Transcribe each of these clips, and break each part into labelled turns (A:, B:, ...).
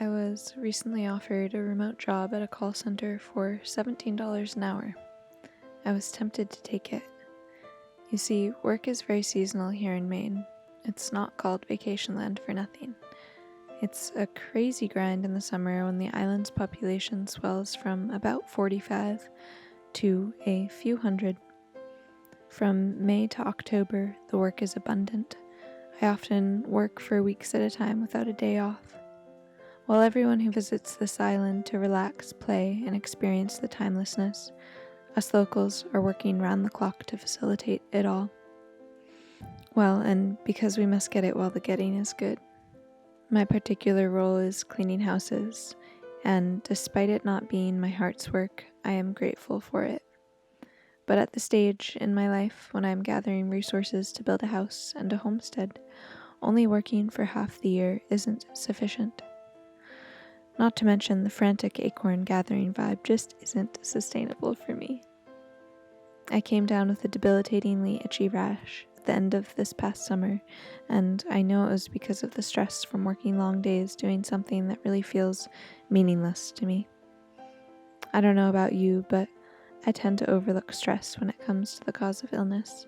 A: I was recently offered a remote job at a call center for $17 an hour. I was tempted to take it. You see, work is very seasonal here in Maine. It's not called vacation land for nothing. It's a crazy grind in the summer when the island's population swells from about 45 to a few hundred. From May to October, the work is abundant. I often work for weeks at a time without a day off. While everyone who visits this island to relax, play, and experience the timelessness, us locals are working round the clock to facilitate it all. Well, and because we must get it while the getting is good. My particular role is cleaning houses, and despite it not being my heart's work, I am grateful for it. But at the stage in my life when I am gathering resources to build a house and a homestead, only working for half the year isn't sufficient. Not to mention the frantic acorn gathering vibe just isn't sustainable for me. I came down with a debilitatingly itchy rash at the end of this past summer, and I know it was because of the stress from working long days doing something that really feels meaningless to me. I don't know about you, but I tend to overlook stress when it comes to the cause of illness.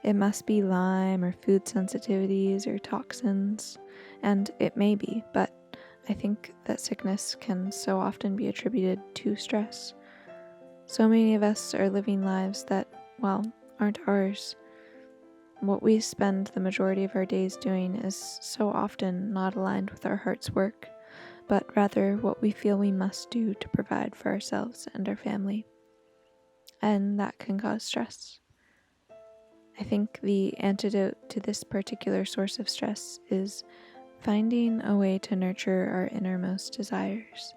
A: It must be Lyme or food sensitivities or toxins, and it may be, but I think that sickness can so often be attributed to stress. So many of us are living lives that, well, aren't ours. What we spend the majority of our days doing is so often not aligned with our heart's work, but rather what we feel we must do to provide for ourselves and our family. And that can cause stress. I think the antidote to this particular source of stress is finding a way to nurture our innermost desires.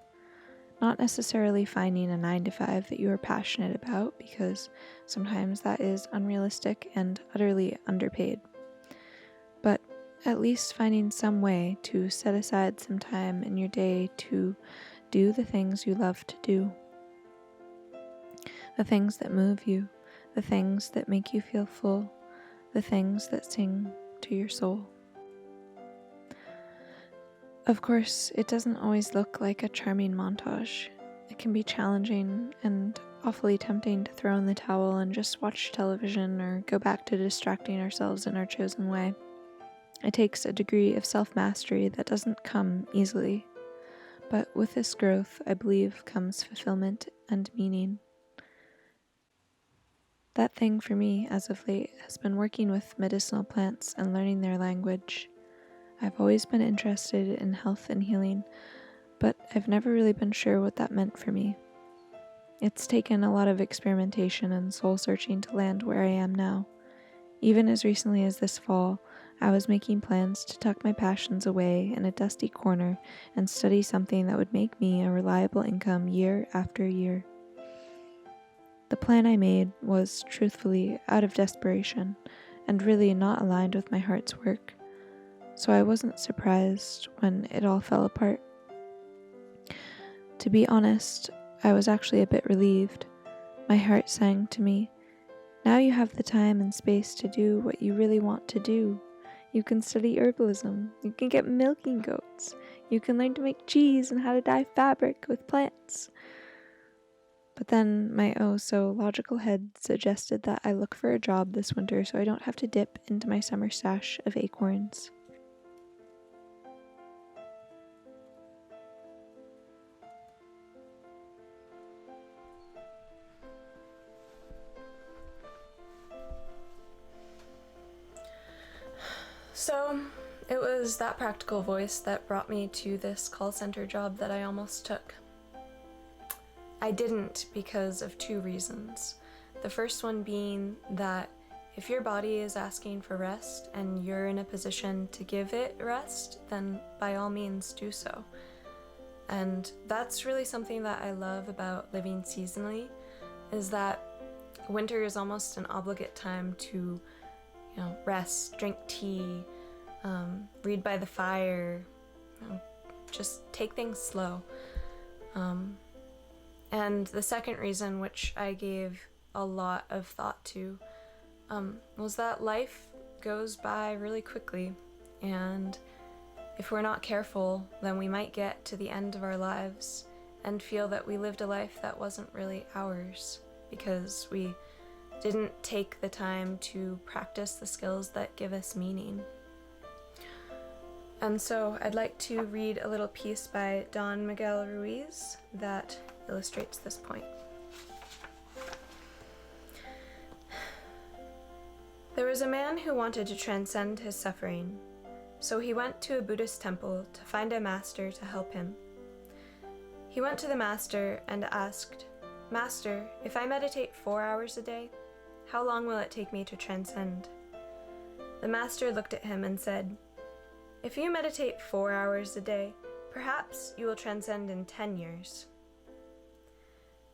A: Not necessarily finding a 9-to-5 that you are passionate about, because sometimes that is unrealistic and utterly underpaid. But at least finding some way to set aside some time in your day to do the things you love to do. The things that move you, the things that make you feel full, the things that sing to your soul. Of course, it doesn't always look like a charming montage. It can be challenging and awfully tempting to throw in the towel and just watch television or go back to distracting ourselves in our chosen way. It takes a degree of self-mastery that doesn't come easily. But with this growth, I believe, comes fulfillment and meaning. That thing for me, as of late, has been working with medicinal plants and learning their language. I've always been interested in health and healing, but I've never really been sure what that meant for me. It's taken a lot of experimentation and soul-searching to land where I am now. Even as recently as this fall, I was making plans to tuck my passions away in a dusty corner and study something that would make me a reliable income year after year. The plan I made was, truthfully, out of desperation, and really not aligned with my heart's work. So I wasn't surprised when it all fell apart. To be honest, I was actually a bit relieved. My heart sang to me, "Now you have the time and space to do what you really want to do. You can study herbalism, you can get milking goats, you can learn to make cheese and how to dye fabric with plants." But then my oh-so-logical head suggested that I look for a job this winter so I don't have to dip into my summer stash of acorns. So it was that practical voice that brought me to this call center job that I almost took. I didn't because of two reasons. The first one being that if your body is asking for rest and you're in a position to give it rest, then by all means do so. And that's really something that I love about living seasonally, is that winter is almost an obligate time to rest, drink tea, read by the fire, just take things slow. And the second reason, which I gave a lot of thought to, was that life goes by really quickly, and If we're not careful, then we might get to the end of our lives and feel that we lived a life that wasn't really ours because we didn't take the time to practice the skills that give us meaning. And so I'd like to read a little piece by Don Miguel Ruiz that illustrates this point. There was a man who wanted to transcend his suffering, so he went to a Buddhist temple to find a master to help him. He went to the master and asked, "Master, if I meditate 4 hours a day, how long will it take me to transcend?" The master looked at him and said, "If you meditate 4 hours a day, perhaps you will transcend in 10 years.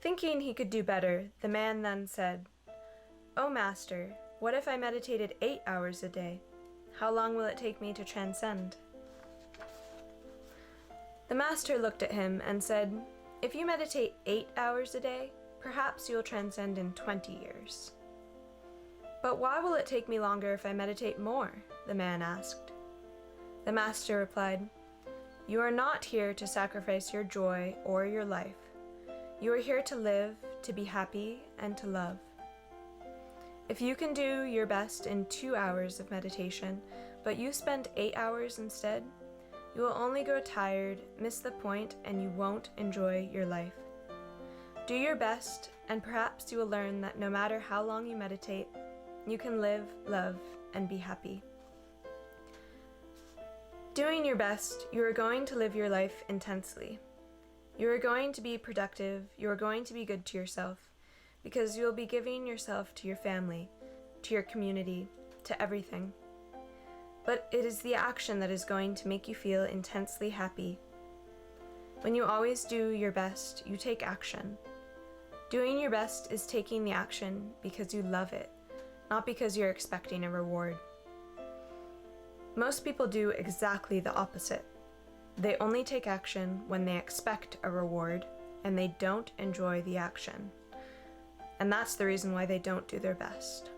A: Thinking he could do better, the man then said, "Oh, master, what if I meditated 8 hours a day? How long will it take me to transcend?" The master looked at him and said, "If you meditate 8 hours a day, perhaps you will transcend in 20 years. "But why will it take me longer if I meditate more?" the man asked. The master replied, "You are not here to sacrifice your joy or your life. You are here to live, to be happy, and to love. If you can do your best in 2 hours of meditation, but you spend 8 hours instead, you will only grow tired, miss the point, and you won't enjoy your life. Do your best, and perhaps you will learn that no matter how long you meditate, you can live, love, and be happy." Doing your best, you are going to live your life intensely. You are going to be productive, you are going to be good to yourself, because you will be giving yourself to your family, to your community, to everything. But it is the action that is going to make you feel intensely happy. When you always do your best, you take action. Doing your best is taking the action because you love it, not because you're expecting a reward. Most people do exactly the opposite. They only take action when they expect a reward, and they don't enjoy the action. And that's the reason why they don't do their best.